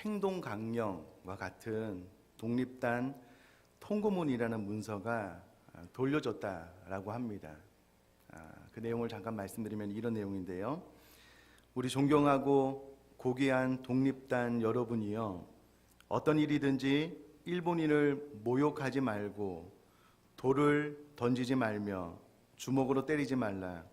행동 강령과 같은 독립단 통고문이라는 문서가 돌려졌다라고 합니다. 그 내용을 잠깐 말씀드리면 이런 내용인데요. 우리 존경하고 고귀한 독립단 여러분이요, 어떤 일이든지 일본인을 모욕하지 말고 돌을 던지지 말며 주먹으로 때리지 말라.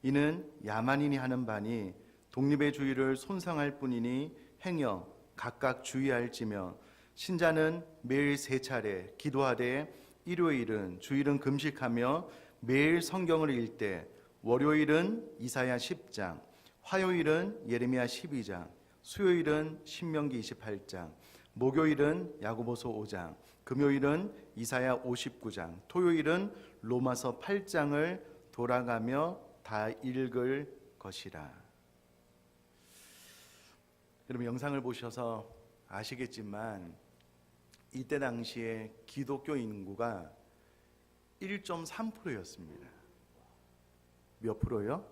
이는 야만인이 하는 바니 독립의 주의를 손상할 뿐이니 행여 각각 주의할지며, 신자는 매일 3차례 기도하되 일요일은 주일은 금식하며 매일 성경을 읽되 월요일은 이사야 10장, 화요일은 예레미야 12장, 수요일은 신명기 28장, 목요일은 야고보서 5장, 금요일은 이사야 59장, 토요일은 로마서 8장을 돌아가며 다 읽을 것이라. 여러분, 영상을 보셔서 아시겠지만 이때 당시에 기독교 인구가 1.3%였습니다. 몇 프로요?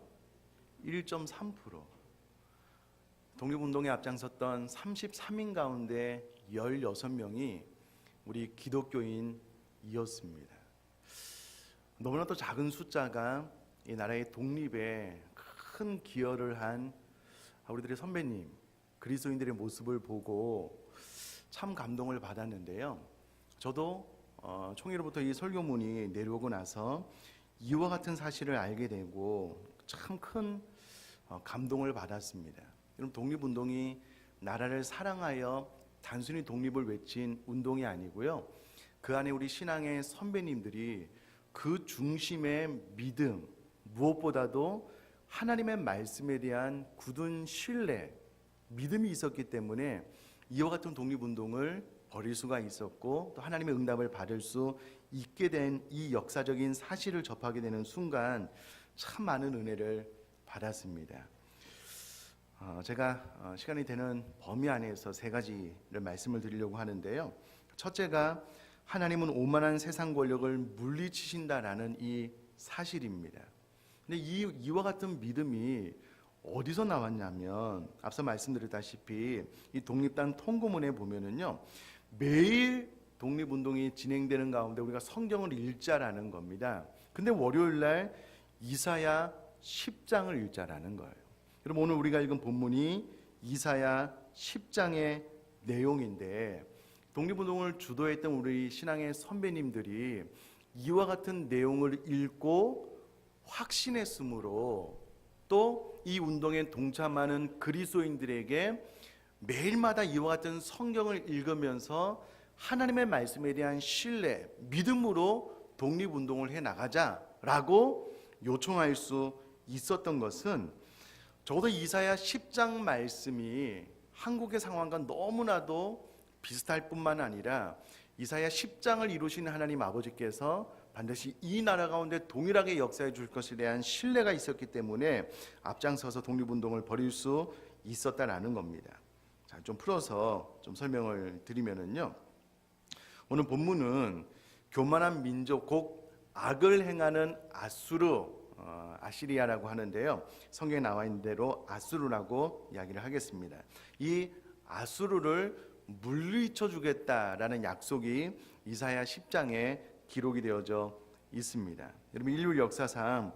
1.3%. 독립운동에 앞장섰던 33인 가운데 16명이 우리 기독교인이었습니다. 너무나도 작은 숫자가 이 나라의 독립에 큰 기여를 한 우리들의 선배님, 그리스도인들의 모습을 보고 참 감동을 받았는데요. 저도 총회로부터 이 설교문이 내려오고 나서 이와 같은 사실을 알게 되고 참 큰 감동을 받았습니다. 여러분, 독립운동이 나라를 사랑하여 단순히 독립을 외친 운동이 아니고요, 그 안에 우리 신앙의 선배님들이 그 중심의 믿음, 무엇보다도 하나님의 말씀에 대한 굳은 신뢰, 믿음이 있었기 때문에 이와 같은 독립운동을 벌일 수가 있었고 또 하나님의 응답을 받을 수 있게 된 이 역사적인 사실을 접하게 되는 순간 참 많은 은혜를 받았습니다. 제가 시간이 되는 범위 안에서 3가지를 말씀을 드리려고 하는데요. 첫째가 하나님은 오만한 세상 권력을 물리치신다라는 이 사실입니다. 근데 이와 같은 믿음이 어디서 나왔냐면 앞서 말씀드렸다시피 이 독립단 통고문에 보면은요, 매일 독립운동이 진행되는 가운데 우리가 성경을 읽자라는 겁니다. 근데 월요일 날 이사야 10장을 읽자라는 거예요. 여러분, 오늘 우리가 읽은 본문이 이사야 10장의 내용인데 독립운동을 주도했던 우리 신앙의 선배님들이 이와 같은 내용을 읽고 확신했으므로 또 이 운동에 동참하는 그리스도인들에게 매일마다 이와 같은 성경을 읽으면서 하나님의 말씀에 대한 신뢰, 믿음으로 독립운동을 해나가자라고 요청할 수 있었던 것은 적어도 이사야 10장 말씀이 한국의 상황과 너무나도 비슷할 뿐만 아니라 이사야 10장을 이루신 하나님 아버지께서 반드시 이 나라 가운데 동일하게 역사해 줄 것에 대한 신뢰가 있었기 때문에 앞장서서 독립운동을 벌일 수 있었다라는 겁니다. 자, 좀 풀어서 좀 설명을 드리면은요, 오늘 본문은 교만한 민족 곧 악을 행하는 아수르, 아시리아라고 하는데요, 성경에 나와 있는 대로 아수르라고 이야기를 하겠습니다. 이 아수르를 물리쳐 주겠다라는 약속이 이사야 10장에 기록이 되어져 있습니다. 여러분, 인류 역사상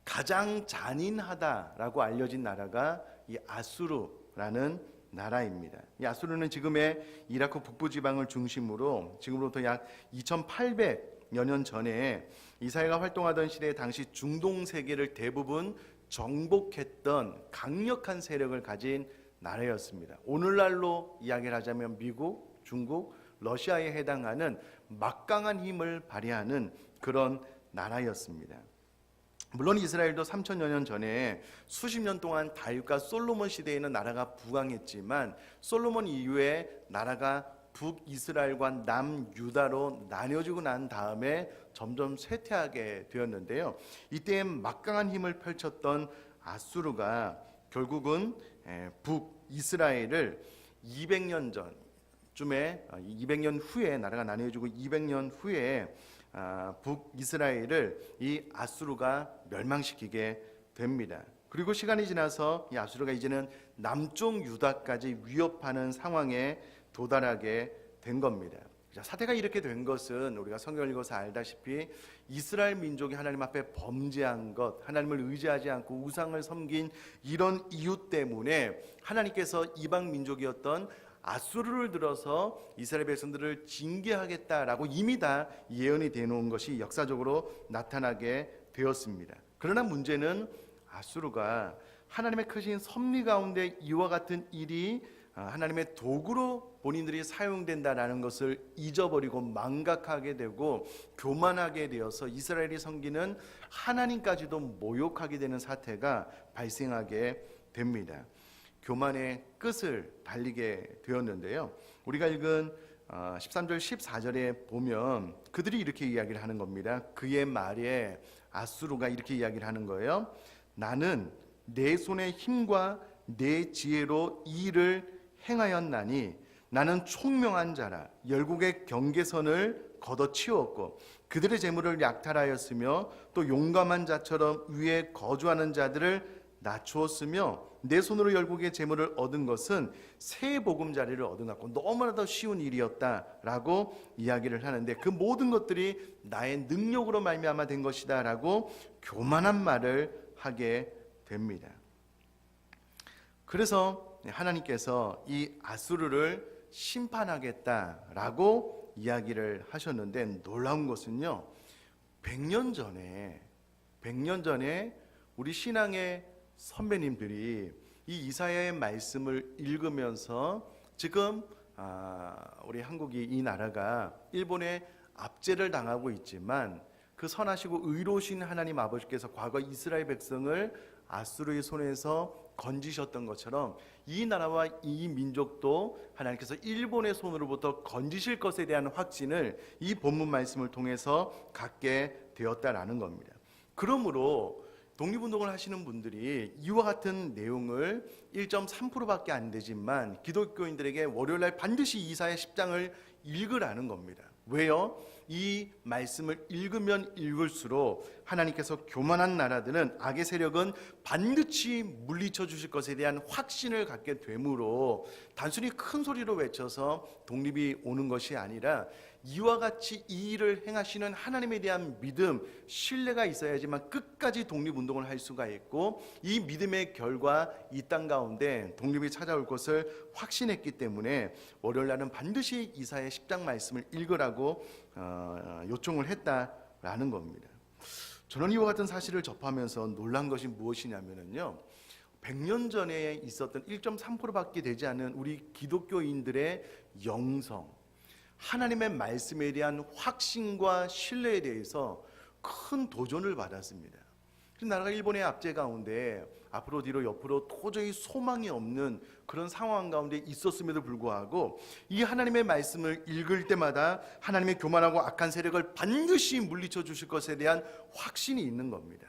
가장 잔인하다라고 알려진 나라가 이 아수르라는 나라입니다. 이 아수르는 지금의 이라크 북부 지방을 중심으로 지금으로부터 약 2800여 년 전에 이사야가 활동하던 시대에 당시 중동 세계를 대부분 정복했던 강력한 세력을 가진 나라였습니다. 오늘날로 이야기를 하자면 미국, 중국, 러시아에 해당하는 막강한 힘을 발휘하는 그런 나라였습니다. 물론 이스라엘도 3000여 년 전에 수십 년 동안 다윗과 솔로몬 시대에는 나라가 부강했지만 솔로몬 이후에 나라가 북이스라엘과 남유다로 나뉘어지고 난 다음에 점점 쇠퇴하게 되었는데요. 이때 막강한 힘을 펼쳤던 아수르가 결국은 북이스라엘을 200년 전쯤에 200년 후에 나라가 나뉘어지고 200년 후에 북이스라엘을 이 아수르가 멸망시키게 됩니다. 그리고 시간이 지나서 이 아수르가 이제는 남쪽 유다까지 위협하는 상황에 도달하게 된 겁니다. 자, 사태가 이렇게 된 것은 우리가 성경을 읽어서 알다시피 이스라엘 민족이 하나님 앞에 범죄한 것, 하나님을 의지하지 않고 우상을 섬긴 이런 이유 때문에 하나님께서 이방 민족이었던 아수르를 들어서 이스라엘 백성들을 징계하겠다라고 이미 다 예언이 되어놓은 것이 역사적으로 나타나게 되었습니다. 그러나 문제는 아수르가 하나님의 크신 섭리 가운데 이와 같은 일이 하나님의 도구로 본인들이 사용된다라는 것을 잊어버리고 망각하게 되고 교만하게 되어서 이스라엘이 섬기는 하나님까지도 모욕하게 되는 사태가 발생하게 됩니다. 교만의 끝을 달리게 되었는데요. 우리가 읽은 13절 14절에 보면 그들이 이렇게 이야기를 하는 겁니다. 그의 말에 아수르가 이렇게 이야기를 하는 거예요. 나는 내 손의 힘과 내 지혜로 이 일을 행하였나니 나는 총명한 자라. 열국의 경계선을 걷어치웠고 그들의 재물을 약탈하였으며 또 용감한 자처럼 위에 거주하는 자들을 낮추었으며 내 손으로 열국의 재물을 얻은 것은 새 보금자리를 얻은 것 같고 너무나도 쉬운 일이었다라고 이야기를 하는데 그 모든 것들이 나의 능력으로 말미암아 된 것이다 라고 교만한 말을 하게 됩니다. 그래서 하나님께서 이 아수르를 심판하겠다라고 이야기를 하셨는데 놀라운 것은요, 100년 전에 우리 신앙의 선배님들이 이 이사야의 말씀을 읽으면서 지금 우리 한국이 이 나라가 일본의 압제를 당하고 있지만 그 선하시고 의로우신 하나님 아버지께서 과거 이스라엘 백성을 아수르의 손에서 건지셨던 것처럼 이 나라와 이 민족도 하나님께서 일본의 손으로부터 건지실 것에 대한 확신을 이 본문 말씀을 통해서 갖게 되었다라는 겁니다. 그러므로 독립운동을 하시는 분들이 이와 같은 내용을 1.3%밖에 안 되지만 기독교인들에게 월요일날 반드시 이사야 10장을 읽으라는 겁니다. 왜요? 이 말씀을 읽으면 읽을수록 하나님께서 교만한 나라들은 악의 세력은 반드시 물리쳐 주실 것에 대한 확신을 갖게 되므로 단순히 큰 소리로 외쳐서 독립이 오는 것이 아니라 이와 같이 이 일을 행하시는 하나님에 대한 믿음, 신뢰가 있어야지만 끝까지 독립운동을 할 수가 있고 이 믿음의 결과 이 땅 가운데 독립이 찾아올 것을 확신했기 때문에 월요일날은 반드시 이사야 10장 말씀을 읽으라고 요청을 했다라는 겁니다. 저는 이와 같은 사실을 접하면서 놀란 것이 무엇이냐면요, 100년 전에 있었던 1.3%밖에 되지 않은 우리 기독교인들의 영성, 하나님의 말씀에 대한 확신과 신뢰에 대해서 큰 도전을 받았습니다. 나라가 일본의 압제 가운데 앞으로 뒤로 옆으로 도저히 소망이 없는 그런 상황 가운데 있었음에도 불구하고 이 하나님의 말씀을 읽을 때마다 하나님의 교만하고 악한 세력을 반드시 물리쳐 주실 것에 대한 확신이 있는 겁니다.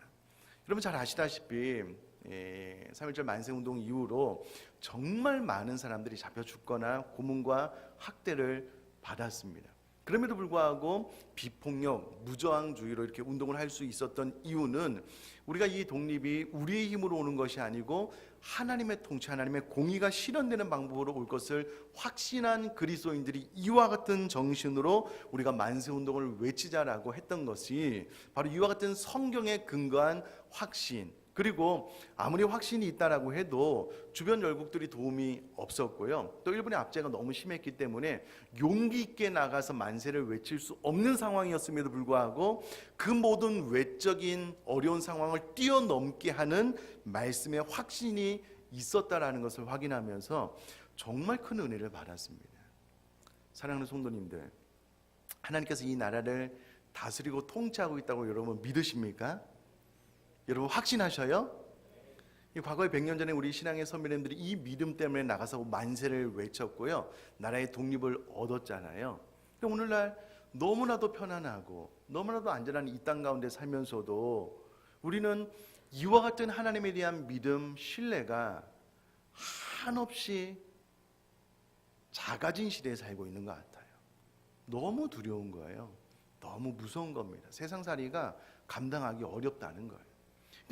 여러분 잘 아시다시피 3.1절 만세운동 이후로 정말 많은 사람들이 잡혀 죽거나 고문과 학대를 받았습니다. 그럼에도 불구하고 비폭력, 무저항주의로 이렇게 운동을 할 수 있었던 이유는 우리가 이 독립이 우리의 힘으로 오는 것이 아니고 하나님의 통치, 하나님의 공의가 실현되는 방법으로 올 것을 확신한 그리스도인들이 이와 같은 정신으로 우리가 만세운동을 외치자라고 했던 것이 바로 이와 같은 성경에 근거한 확신, 그리고 아무리 확신이 있다라고 해도 주변 열국들이 도움이 없었고요. 또 일본의 압제가 너무 심했기 때문에 용기 있게 나가서 만세를 외칠 수 없는 상황이었음에도 불구하고 그 모든 외적인 어려운 상황을 뛰어넘게 하는 말씀의 확신이 있었다라는 것을 확인하면서 정말 큰 은혜를 받았습니다. 사랑하는 성도님들, 하나님께서 이 나라를 다스리고 통치하고 있다고 여러분 믿으십니까? 여러분 확신하셔요? 과거에 100년 전에 우리 신앙의 선배님들이 이 믿음 때문에 나가서 만세를 외쳤고요, 나라의 독립을 얻었잖아요. 오늘날 너무나도 편안하고 너무나도 안전한 이 땅 가운데 살면서도 우리는 이와 같은 하나님에 대한 믿음, 신뢰가 한없이 작아진 시대에 살고 있는 것 같아요. 너무 두려운 거예요. 너무 무서운 겁니다. 세상살이가 감당하기 어렵다는 거예요.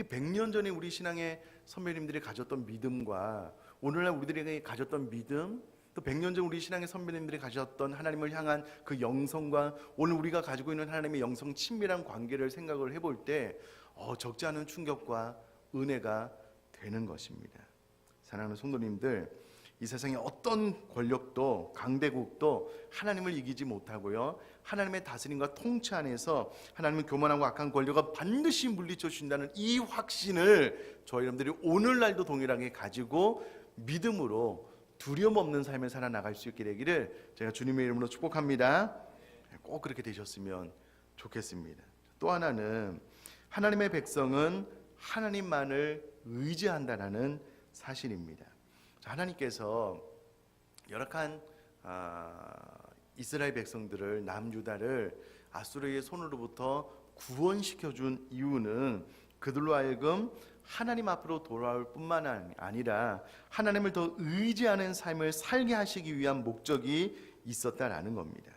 100년 전에 우리 신앙의 선배님들이 가졌던 믿음과 오늘날 우리들에게 가졌던 믿음, 또 100년 전 우리 신앙의 선배님들이 가졌던 하나님을 향한 그 영성과 오늘 우리가 가지고 있는 하나님의 영성 친밀한 관계를 생각을 해볼 때 적지 않은 충격과 은혜가 되는 것입니다. 사랑하는 성도님들, 이 세상의 어떤 권력도 강대국도 하나님을 이기지 못하고요, 하나님의 다스림과 통치 안에서 하나님은 교만하고 악한 권력을 반드시 물리쳐 주신다는 이 확신을 저희 여러분들이 오늘날도 동일하게 가지고 믿음으로 두려움 없는 삶을 살아나갈 수 있게 되기를 제가 주님의 이름으로 축복합니다. 꼭 그렇게 되셨으면 좋겠습니다. 또 하나는 하나님의 백성은 하나님만을 의지한다라는 사실입니다. 하나님께서 열악한 이스라엘 백성들을, 남유다를 아수르의 손으로부터 구원시켜준 이유는 그들로 하여금 하나님 앞으로 돌아올 뿐만 아니라 하나님을 더 의지하는 삶을 살게 하시기 위한 목적이 있었다라는 겁니다.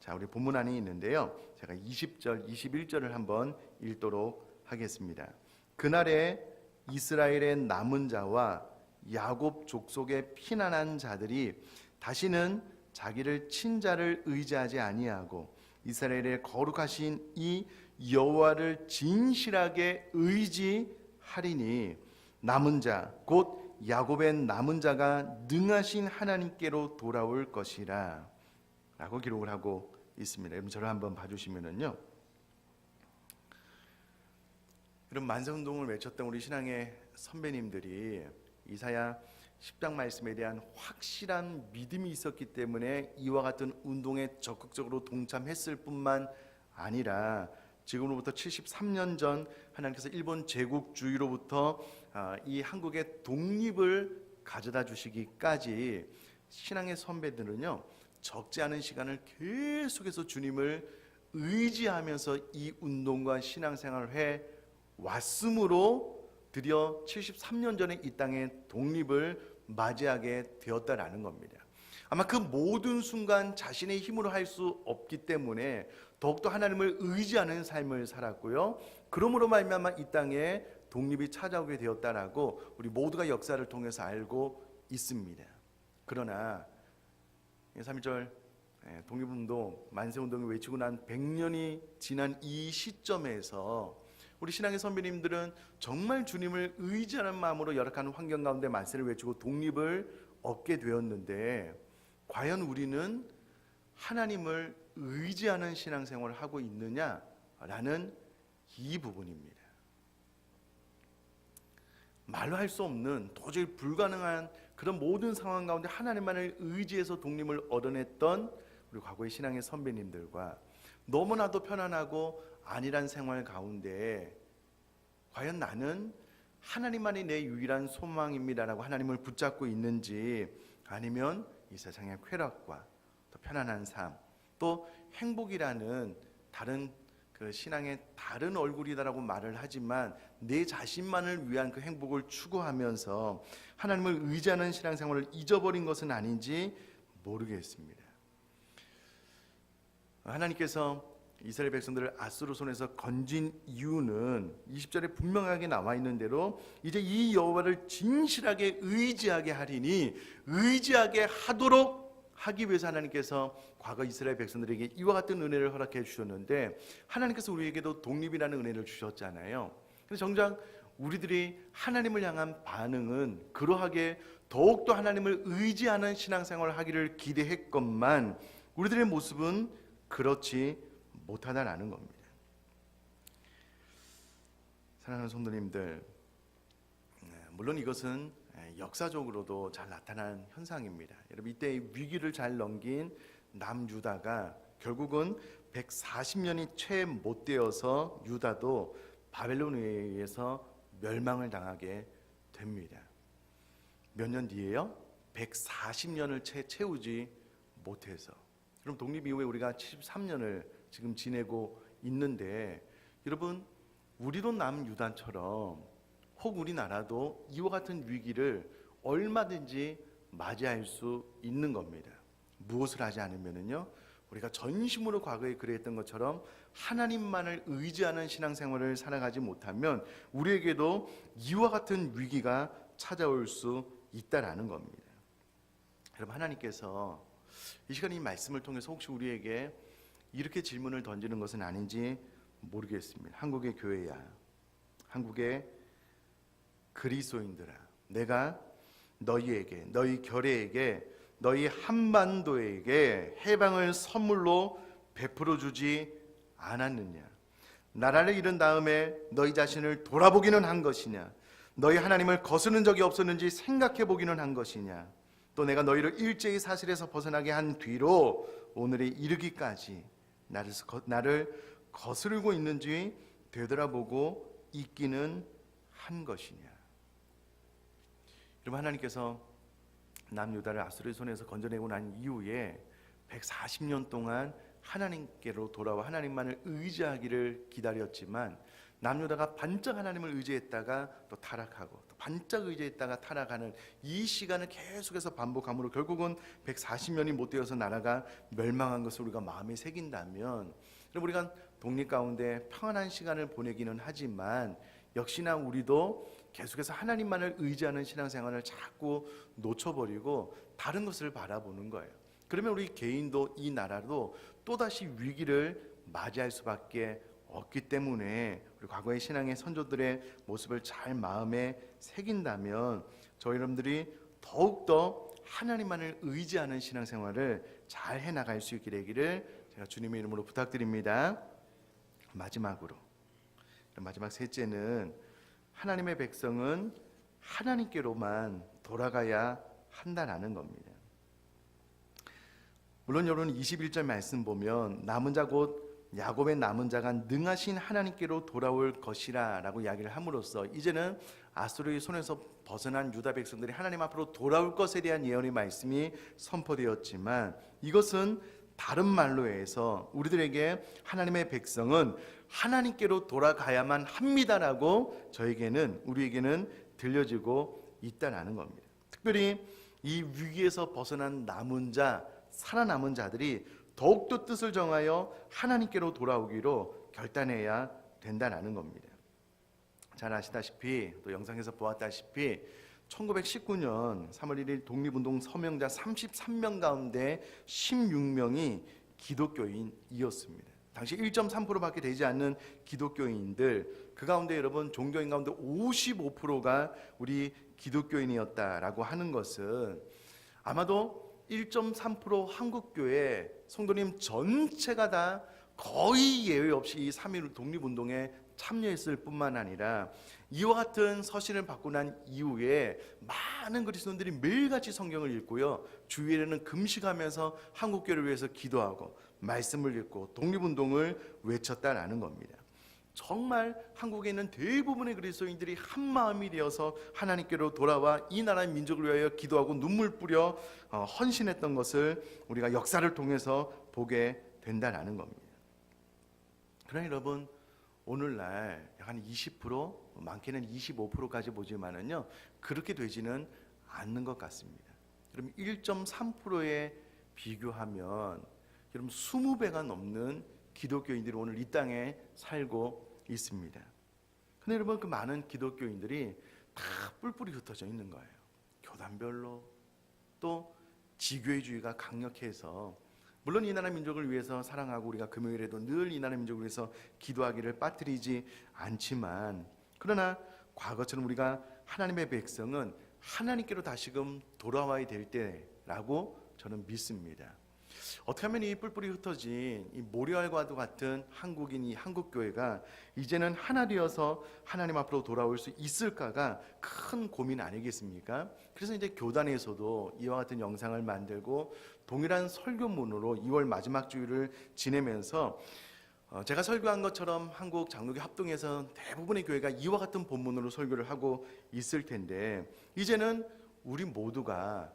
자, 우리 본문 안에 있는데요, 제가 20절, 21절을 한번 읽도록 하겠습니다. 그날에 이스라엘의 남은 자와 야곱 족속에 피난한 자들이 다시는 자기를 친자를 의지하지 아니하고 이스라엘의 거룩하신 이 여호와를 진실하게 의지하리니 남은 자 곧 야곱의 남은 자가 능하신 하나님께로 돌아올 것이라 라고 기록을 하고 있습니다. 여러분 저를 한번 봐주시면은요, 그런 만세운동을 외쳤던 우리 신앙의 선배님들이 이사야 10장 말씀에 대한 확실한 믿음이 있었기 때문에 이와 같은 운동에 적극적으로 동참했을 뿐만 아니라 지금으로부터 73년 전 하나님께서 일본 제국주의로부터 이 한국의 독립을 가져다 주시기까지 신앙의 선배들은요, 적지 않은 시간을 계속해서 주님을 의지하면서 이 운동과 신앙생활을 해 왔으므로 드디어 73년 전에 이 땅의 독립을 맞이하게 되었다라는 겁니다. 아마 그 모든 순간 자신의 힘으로 할 수 없기 때문에 더욱더 하나님을 의지하는 삶을 살았고요, 그러므로 말미암아 이 땅에 독립이 찾아오게 되었다라고 우리 모두가 역사를 통해서 알고 있습니다. 그러나 3.1절 독립운동, 만세운동을 외치고 난 100년이 지난 이 시점에서 우리 신앙의 선배님들은 정말 주님을 의지하는 마음으로 열악한 환경 가운데 만세를 외치고 독립을 얻게 되었는데, 과연 우리는 하나님을 의지하는 신앙생활을 하고 있느냐라는 이 부분입니다. 말로 할 수 없는, 도저히 불가능한 그런 모든 상황 가운데 하나님만을 의지해서 독립을 얻어냈던 우리 과거의 신앙의 선배님들과 너무나도 편안하고 안일한 생활 가운데 과연 나는 하나님만이 내 유일한 소망입니다라고 하나님을 붙잡고 있는지, 아니면 이 세상의 쾌락과 또 편안한 삶, 또 행복이라는 다른 그 신앙의 다른 얼굴이다라고 말을 하지만 내 자신만을 위한 그 행복을 추구하면서 하나님을 의지하는 신앙생활을 잊어버린 것은 아닌지 모르겠습니다. 하나님께서 이스라엘 백성들을 아수르 손에서 건진 이유는 20절에 분명하게 나와 있는 대로 이제 이 여호와를 진실하게 의지하게 하리니, 의지하게 하도록 하기 위해서 하나님께서 과거 이스라엘 백성들에게 이와 같은 은혜를 허락해 주셨는데, 하나님께서 우리에게도 독립이라는 은혜를 주셨잖아요. 그래서 정작 우리들이 하나님을 향한 반응은 그러하게 더욱더 하나님을 의지하는 신앙생활을 하기를 기대했건만 우리들의 모습은 그렇지 못하다라는 겁니다. 사랑하는 성도님들, 물론 이것은 역사적으로도 잘 나타난 현상입니다. 여러분, 이때 위기를 잘 넘긴 남유다가 결국은 140년이 채 못 되어서 유다도 바벨론에 의해서 멸망을 당하게 됩니다. 몇 년 뒤에요? 140년을 채 채우지 못해서. 그럼 독립 이후에 우리가 73년을 지금 지내고 있는데, 여러분, 우리도 남유다처럼 혹 우리나라도 이와 같은 위기를 얼마든지 맞이할 수 있는 겁니다. 무엇을 하지 않으면요, 우리가 전심으로 과거에 그랬던 것처럼 하나님만을 의지하는 신앙생활을 살아가지 못하면 우리에게도 이와 같은 위기가 찾아올 수 있다라는 겁니다. 여러분, 하나님께서 이 시간 이 말씀을 통해서 혹시 우리에게 이렇게 질문을 던지는 것은 아닌지 모르겠습니다. 한국의 교회야, 한국의 그리스도인들아, 내가 너희에게, 너희 결례에게, 너희 한반도에게 해방을 선물로 베풀어 주지 않았느냐? 나라를 잃은 다음에 너희 자신을 돌아보기는 한 것이냐? 너희 하나님을 거스른 적이 없었는지 생각해 보기는 한 것이냐? 또 내가 너희를 일제히 사실에서 벗어나게 한 뒤로 오늘에 이르기까지 나를 거스르고 있는지 되돌아보고 있기는 한 것이냐? 여러분, 하나님께서 남유다를 아수르의 손에서 건져내고 난 이후에 140년 동안 하나님께로 돌아와 하나님만을 의지하기를 기다렸지만 남유다가 반짝 하나님을 의지했다가 또 타락하고 또 반짝 의지했다가 타락하는 이 시간을 계속해서 반복함으로 결국은 140년이 못 되어서 나라가 멸망한 것을 우리가 마음에 새긴다면, 그럼 우리가 독립 가운데 평안한 시간을 보내기는 하지만 역시나 우리도 계속해서 하나님만을 의지하는 신앙생활을 자꾸 놓쳐버리고 다른 것을 바라보는 거예요. 그러면 우리 개인도 이 나라도 또다시 위기를 맞이할 수밖에 없기 때문에 우리 과거의 신앙의 선조들의 모습을 잘 마음에 새긴다면 저희 여러분들이 더욱더 하나님만을 의지하는 신앙생활을 잘 해나갈 수 있게 되기를 제가 주님의 이름으로 부탁드립니다. 마지막으로, 마지막 셋째는 하나님의 백성은 하나님께로만 돌아가야 한다라는 겁니다. 물론 여러분 21절 말씀 보면 남은 자 곧 야곱의 남은 자가 능하신 하나님께로 돌아올 것이라 라고 이야기를 함으로써 이제는 아수르의 손에서 벗어난 유다 백성들이 하나님 앞으로 돌아올 것에 대한 예언의 말씀이 선포되었지만 이것은 다른 말로 해서 우리들에게 하나님의 백성은 하나님께로 돌아가야만 합니다라고 우리에게는 들려지고 있다라는 겁니다. 특별히 이 위기에서 벗어난 남은 자, 살아남은 자들이 더욱더 뜻을 정하여 하나님께로 돌아오기로 결단해야 된다는 겁니다. 잘 아시다시피 또 영상에서 보았다시피 1919년 3월 1일 독립운동 서명자 33명 가운데 16명이 기독교인이었습니다. 당시 1.3%밖에 되지 않는 기독교인들, 그 가운데 여러분 종교인 가운데 55%가 우리 기독교인이었다라고 하는 것은 아마도 1.3% 한국교회 성도님 전체가 다 거의 예외 없이 이 3.1 독립운동에 참여했을 뿐만 아니라 이와 같은 서신을 받고 난 이후에 많은 그리스도인들이 매일같이 성경을 읽고요, 주일에는 금식하면서 한국교회를 위해서 기도하고 말씀을 읽고 독립운동을 외쳤다라는 겁니다. 정말 한국에 있는 대부분의 그리스도인들이 한 마음이 되어서 하나님께로 돌아와 이 나라의 민족을 위하여 기도하고 눈물 뿌려 헌신했던 것을 우리가 역사를 통해서 보게 된다는 겁니다. 그러나 여러분, 오늘날 약 한 20%, 많게는 25%까지 보지만은요, 그렇게 되지는 않는 것 같습니다. 그럼 1.3%에 비교하면 여러분 20배가 넘는 기독교인들이 오늘 이 땅에 살고 있습니다. 근데 여러분, 그 많은 기독교인들이 다 뿔뿔이 흩어져 있는 거예요. 교단별로, 또 지교회주의가 강력해서 물론 이 나라 민족을 위해서 사랑하고 우리가 금요일에도 늘 이 나라 민족을 위해서 기도하기를 빠뜨리지 않지만, 그러나 과거처럼 우리가 하나님의 백성은 하나님께로 다시금 돌아와야 될 때라고 저는 믿습니다. 어떻게 하면 이 뿔뿔이 흩어진 이 모리알과도 같은 한국인, 이 한국교회가 이제는 하나 되어서 하나님 앞으로 돌아올 수 있을까가 큰 고민 아니겠습니까? 그래서 이제 교단에서도 이와 같은 영상을 만들고 동일한 설교문으로 2월 마지막 주일을 지내면서 제가 설교한 것처럼 한국 장로교 합동에서 대부분의 교회가 이와 같은 본문으로 설교를 하고 있을 텐데, 이제는 우리 모두가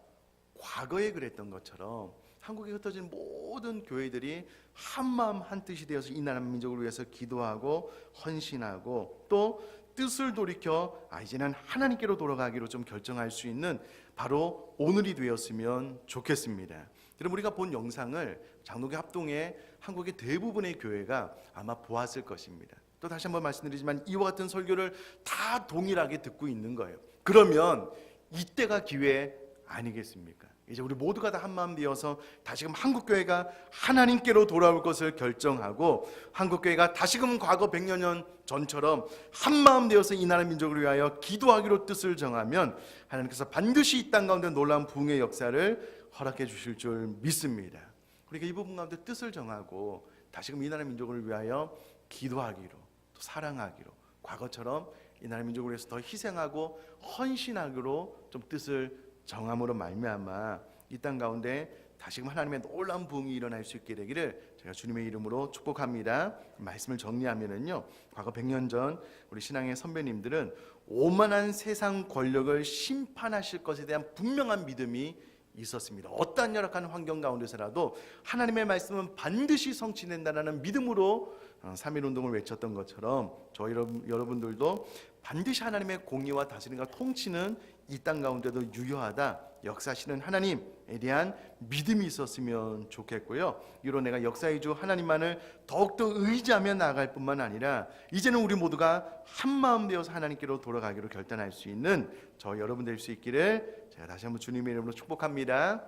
과거에 그랬던 것처럼 한국에 흩어진 모든 교회들이 한마음 한뜻이 되어서 이 나라 민족을 위해서 기도하고 헌신하고 또 뜻을 돌이켜 이제는 하나님께로 돌아가기로 좀 결정할 수 있는 바로 오늘이 되었으면 좋겠습니다. 여러분 우리가 본 영상을 장로교 합동의 한국의 대부분의 교회가 아마 보았을 것입니다. 또 다시 한번 말씀드리지만 이와 같은 설교를 다 동일하게 듣고 있는 거예요. 그러면 이때가 기회 아니겠습니까? 이제 우리 모두가 다 한마음 되어서 다시금 한국교회가 하나님께로 돌아올 것을 결정하고 한국교회가 다시금 과거 100여 년 전처럼 한마음 되어서 이 나라 민족을 위하여 기도하기로 뜻을 정하면 하나님께서 반드시 이 땅 가운데 놀라운 부흥의 역사를 허락해 주실 줄 믿습니다. 그러니까 이 부분 가운데 뜻을 정하고 다시금 이 나라 민족을 위하여 기도하기로, 또 사랑하기로, 과거처럼 이 나라 민족을 위해서 더 희생하고 헌신하기로 좀 뜻을 정함으로 말미암아 이 땅 가운데 다시금 하나님의 놀라운 부흥이 일어날 수 있게 되기를 제가 주님의 이름으로 축복합니다. 말씀을 정리하면은요, 과거 100년 전 우리 신앙의 선배님들은 오만한 세상 권력을 심판하실 것에 대한 분명한 믿음이 있었습니다. 어떠한 열악한 환경 가운데서라도 하나님의 말씀은 반드시 성취된다는 믿음으로 3.1운동을 외쳤던 것처럼 저희 여러분들도 반드시 하나님의 공의와 다스림과 통치는 이 땅 가운데도 유효하다, 역사하시는 하나님에 대한 믿음이 있었으면 좋겠고요. 이로 내가 역사의 주 하나님만을 더욱더 의지하며 나아갈 뿐만 아니라 이제는 우리 모두가 한마음 되어서 하나님께로 돌아가기로 결단할 수 있는 저 여러분 될 수 있기를 제가 다시 한번 주님의 이름으로 축복합니다.